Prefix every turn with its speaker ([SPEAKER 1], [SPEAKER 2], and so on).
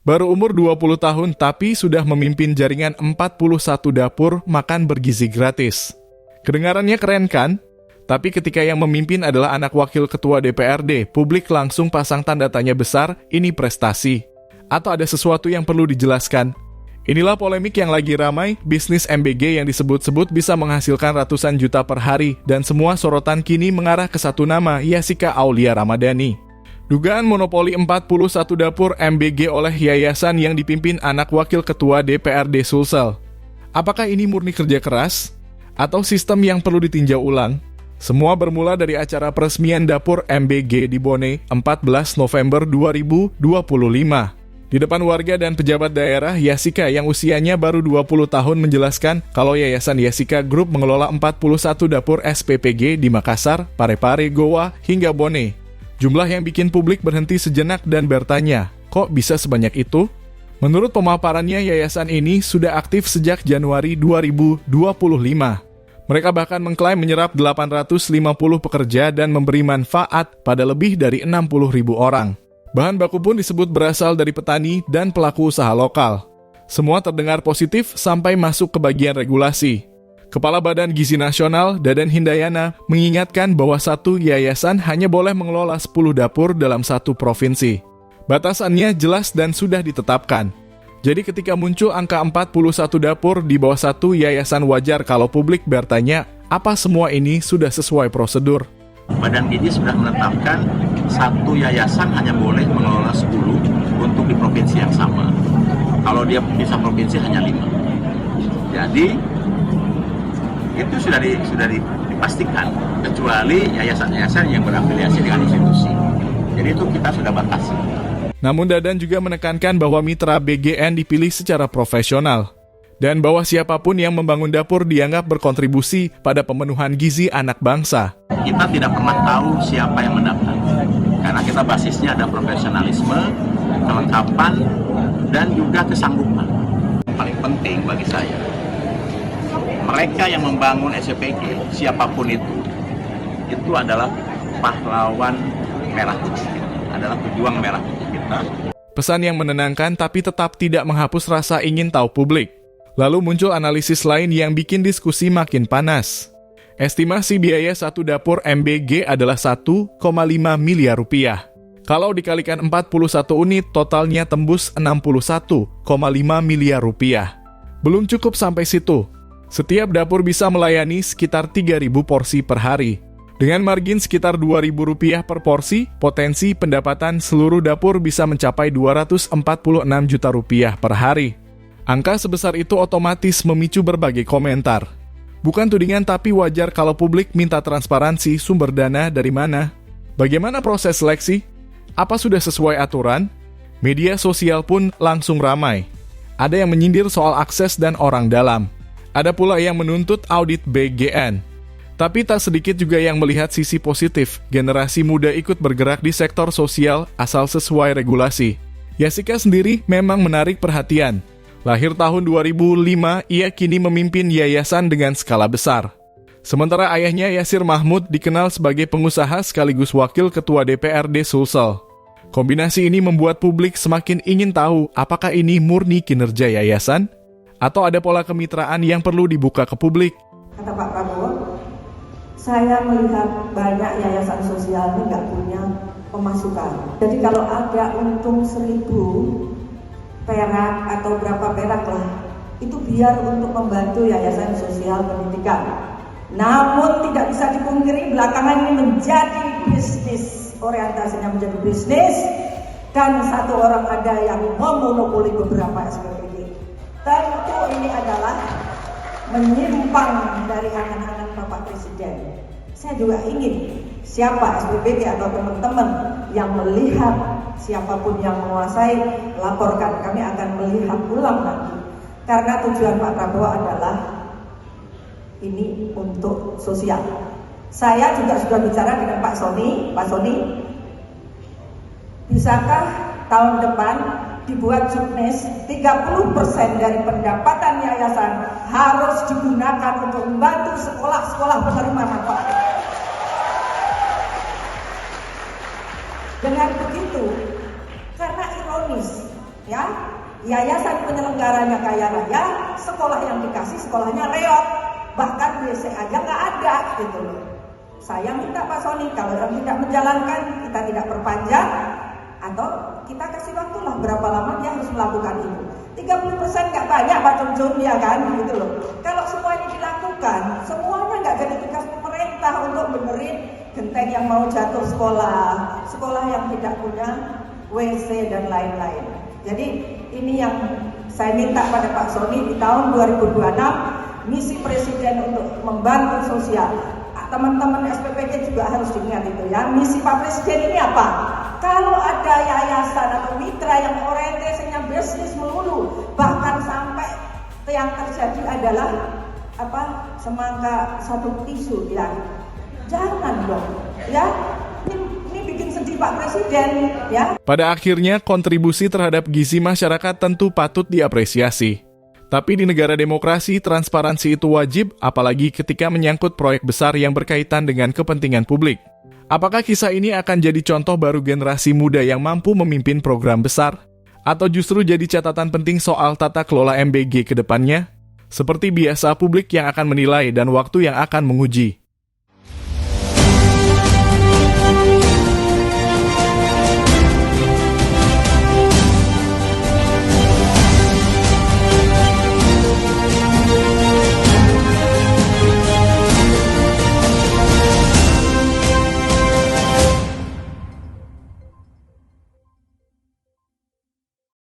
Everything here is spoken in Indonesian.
[SPEAKER 1] Baru umur 20 tahun tapi sudah memimpin jaringan 41 dapur makan bergizi gratis. Kedengarannya keren kan? Tapi ketika yang memimpin adalah anak wakil ketua DPRD, publik langsung pasang tanda tanya besar, ini prestasi. Atau ada sesuatu yang perlu dijelaskan? Inilah polemik yang lagi ramai, bisnis MBG yang disebut-sebut bisa menghasilkan ratusan juta per hari, dan semua sorotan kini mengarah ke satu nama, Yasika Aulia Ramadhani. Dugaan monopoli 41 dapur MBG oleh yayasan yang dipimpin anak wakil ketua DPRD Sulsel. Apakah ini murni kerja keras? Atau sistem yang perlu ditinjau ulang? Semua bermula dari acara peresmian dapur MBG di Bone 14 November 2025. Di depan warga dan pejabat daerah, Yasika yang usianya baru 20 tahun menjelaskan kalau Yayasan Yasika Group mengelola 41 dapur SPPG di Makassar, Parepare, Goa, hingga Bone. Jumlah yang bikin publik berhenti sejenak dan bertanya, kok bisa sebanyak itu? Menurut pemaparannya, yayasan ini sudah aktif sejak Januari 2025. Mereka bahkan mengklaim menyerap 850 pekerja dan memberi manfaat pada lebih dari 60.000 orang. Bahan baku pun disebut berasal dari petani dan pelaku usaha lokal. Semua terdengar positif sampai masuk ke bagian regulasi. Kepala Badan Gizi Nasional, Dadan Hindayana, mengingatkan bahwa satu yayasan hanya boleh mengelola 10 dapur dalam satu provinsi. Batasannya jelas dan sudah ditetapkan. Jadi ketika muncul angka 41 dapur di bawah satu yayasan, wajar kalau publik bertanya, apa semua ini sudah sesuai prosedur?
[SPEAKER 2] Badan Gizi sudah menetapkan satu yayasan hanya boleh mengelola 10 untuk di provinsi yang sama. Kalau dia bisa provinsi hanya 5. Jadi itu sudah dipastikan, kecuali yayasan-yayasan yang berafiliasi dengan institusi. Jadi itu kita sudah batasi.
[SPEAKER 1] Namun Dadan juga menekankan bahwa mitra BGN dipilih secara profesional dan bahwa siapapun yang membangun dapur dianggap berkontribusi pada pemenuhan gizi anak bangsa.
[SPEAKER 2] Kita tidak pernah tahu siapa yang mendaftar, karena kita basisnya ada profesionalisme, kelengkapan, dan juga kesanggupan. Paling penting bagi saya, mereka yang membangun SPPG, siapapun itu adalah pahlawan merah putih, adalah pejuang merah putih kita.
[SPEAKER 1] Pesan yang menenangkan tapi tetap tidak menghapus rasa ingin tahu publik. Lalu muncul analisis lain yang bikin diskusi makin panas. Estimasi biaya satu dapur MBG adalah 1,5 miliar rupiah. Kalau dikalikan 41 unit, totalnya tembus 61,5 miliar rupiah. Belum cukup sampai situ. Setiap dapur bisa melayani sekitar 3.000 porsi per hari. Dengan margin sekitar Rp2.000 per porsi, potensi pendapatan seluruh dapur bisa mencapai Rp246 juta per hari. Angka sebesar itu otomatis memicu berbagai komentar. Bukan tudingan, tapi wajar kalau publik minta transparansi sumber dana dari mana. Bagaimana proses seleksi? Apa sudah sesuai aturan? Media sosial pun langsung ramai. Ada yang menyindir soal akses dan orang dalam. Ada pula yang menuntut audit BGN. Tapi tak sedikit juga yang melihat sisi positif, generasi muda ikut bergerak di sektor sosial asal sesuai regulasi. Yasika sendiri memang menarik perhatian. Lahir tahun 2005, ia kini memimpin yayasan dengan skala besar. Sementara ayahnya Yasir Mahmud dikenal sebagai pengusaha sekaligus wakil ketua DPRD Sulsel. Kombinasi ini membuat publik semakin ingin tahu apakah ini murni kinerja yayasan? Atau ada pola kemitraan yang perlu dibuka ke publik?
[SPEAKER 3] Kata Pak Prabowo, saya melihat banyak yayasan sosial ini nggak punya pemasukan. Jadi kalau ada untung 1.000 perak atau berapa perak lah, itu biar untuk membantu yayasan sosial pendidikan. Namun tidak bisa dipungkiri belakangan ini menjadi bisnis, orientasinya menjadi bisnis, dan satu orang ada yang memonopoli beberapa SPPG. Tentu ini adalah menyimpang dari angan-angan Bapak Presiden. Saya juga ingin siapa SPPG atau teman-teman yang melihat siapapun yang menguasai, laporkan. Kami akan melihat ulang lagi. Karena tujuan Pak Prabowo adalah ini untuk sosial. Saya juga sudah bicara dengan Pak Sony. Pak Sony, bisakah tahun depan dibuat juknis 30% dari pendapatan yayasan harus digunakan untuk membantu sekolah-sekolah penerima manfaat. Dengan begitu, karena ironis, ya, yayasan penyelenggaranya kaya raya, sekolah yang dikasih sekolahnya reot, bahkan WC aja nggak ada gitu loh. Saya minta Pak Sony, kalau yang tidak menjalankan, kita tidak perpanjang, atau kita kasih waktu lah berapa lama dia harus melakukan itu. 30% nggak banyak Pak Jun, ya kan, gitu loh. Kalau semua ini dilakukan, semuanya nggak jadi tugas pemerintah untuk benerin genteng yang mau jatuh sekolah, sekolah yang tidak punya WC dan lain-lain. Jadi ini yang saya minta pada Pak Sony di tahun 2026, misi Presiden untuk membantu sosial. Teman-teman SPPK juga harus diingat itu ya. Misi Pak Presiden ini apa? Kalau ada yayasan atau mitra yang orientasinya bisnis melulu, bahkan sampai yang terjadi adalah semangka satu tisu ya. Jangan dong, ya. Ini bikin sedih Pak Presiden, ya.
[SPEAKER 1] Pada akhirnya, kontribusi terhadap gizi masyarakat tentu patut diapresiasi. Tapi di negara demokrasi, transparansi itu wajib, apalagi ketika menyangkut proyek besar yang berkaitan dengan kepentingan publik. Apakah kisah ini akan jadi contoh baru generasi muda yang mampu memimpin program besar? Atau justru jadi catatan penting soal tata kelola MBG ke depannya? Seperti biasa, publik yang akan menilai dan waktu yang akan menguji.